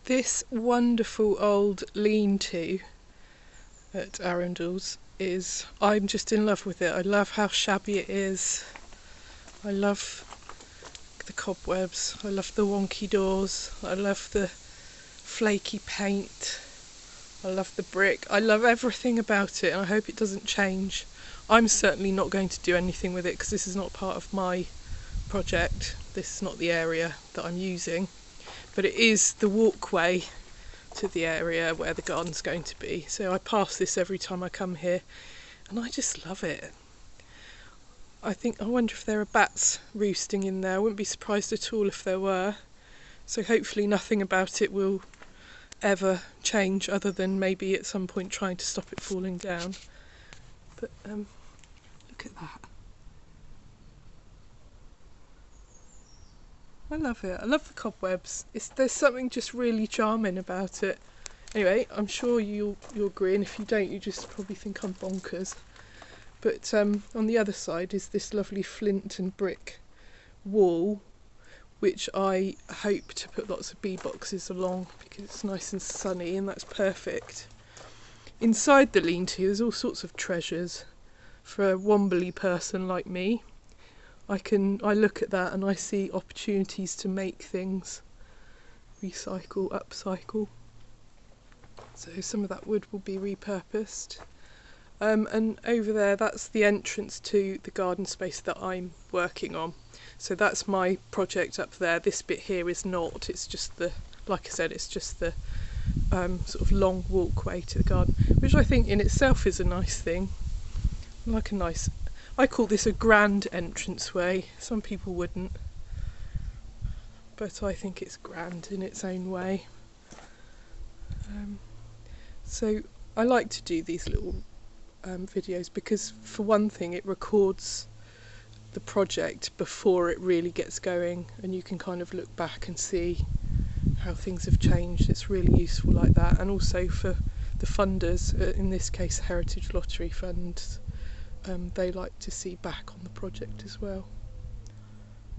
This wonderful old lean-to at Arundells I'm just in love with it. I love how shabby it is. I love the cobwebs. I love the wonky doors. I love the flaky paint. I love the brick. I love everything about it, and I hope it doesn't change. I'm certainly not going to do anything with it because this is not part of my project. This is not the area that I'm using, but it is the walkway to the area where the garden's going to be. So I pass this every time I come here, and I just love it. I wonder if there are bats roosting in there. I wouldn't be surprised at all if there were. So hopefully nothing about it will ever change, other than maybe at some point trying to stop it falling down. But look at that. I love it. I love the cobwebs. There's something just really charming about it. Anyway, I'm sure you'll agree, and if you don't, you just probably think I'm bonkers. But on the other side is this lovely flint and brick wall, which I hope to put lots of bee boxes along because it's nice and sunny, and that's perfect. Inside the lean-to there's all sorts of treasures for a wombly person like me. I look at that and I see opportunities to make things, recycle, upcycle. So some of that wood will be repurposed. And over there, that's the entrance to the garden space that I'm working on. So that's my project up there. This bit here is not. It's just like I said, it's just the sort of long walkway to the garden, which I think in itself is a nice thing. I call this a grand entranceway. Some people wouldn't, but I think it's grand in its own way. So I like to do these little videos because, for one thing, it records the project before it really gets going, and you can kind of look back and see how things have changed. It's really useful like that. And also for the funders, in this case Heritage Lottery Fund, they like to see back on the project as well.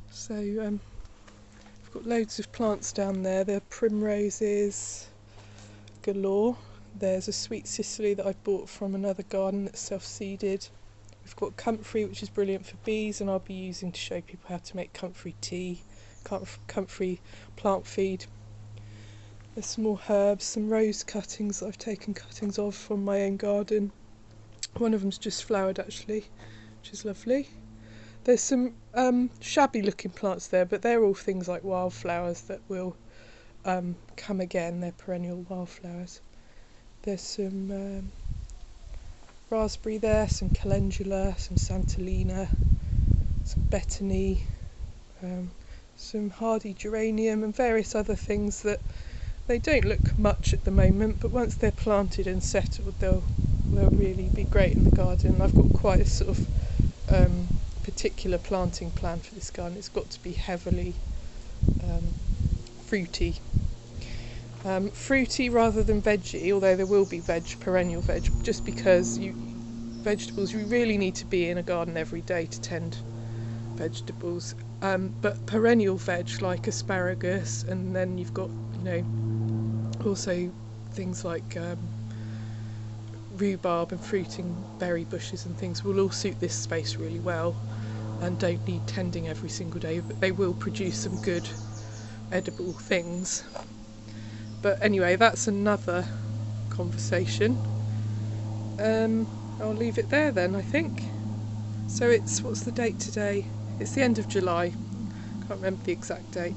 So I've got loads of plants down there. There are primroses galore. There's a sweet Sicily that I bought from another garden that's self-seeded. We've got comfrey, which is brilliant for bees, and I'll be using to show people how to make comfrey tea, comfrey plant feed. There's some more herbs, some rose cuttings that I've taken cuttings of from my own garden. One of them's just flowered actually, which is lovely. There's some shabby looking plants there, but they're all things like wildflowers that will come again. They're perennial wildflowers. There's some raspberry there, some calendula, some santolina, some betony, some hardy geranium, and various other things that they don't look much at the moment, but once they're planted and settled, they'll really be great in the garden. I've got quite a sort of particular planting plan for this garden. It's got to be heavily fruity. Fruity rather than veggie, although there will be perennial veg, just because vegetables, you really need to be in a garden every day to tend vegetables. But perennial veg like asparagus, and then you've got, also things like rhubarb and fruiting berry bushes and things will all suit this space really well and don't need tending every single day, but they will produce some good edible things. But anyway, that's another conversation. I'll leave it there then, I think. So what's the date today? It's the end of July. Can't remember the exact date.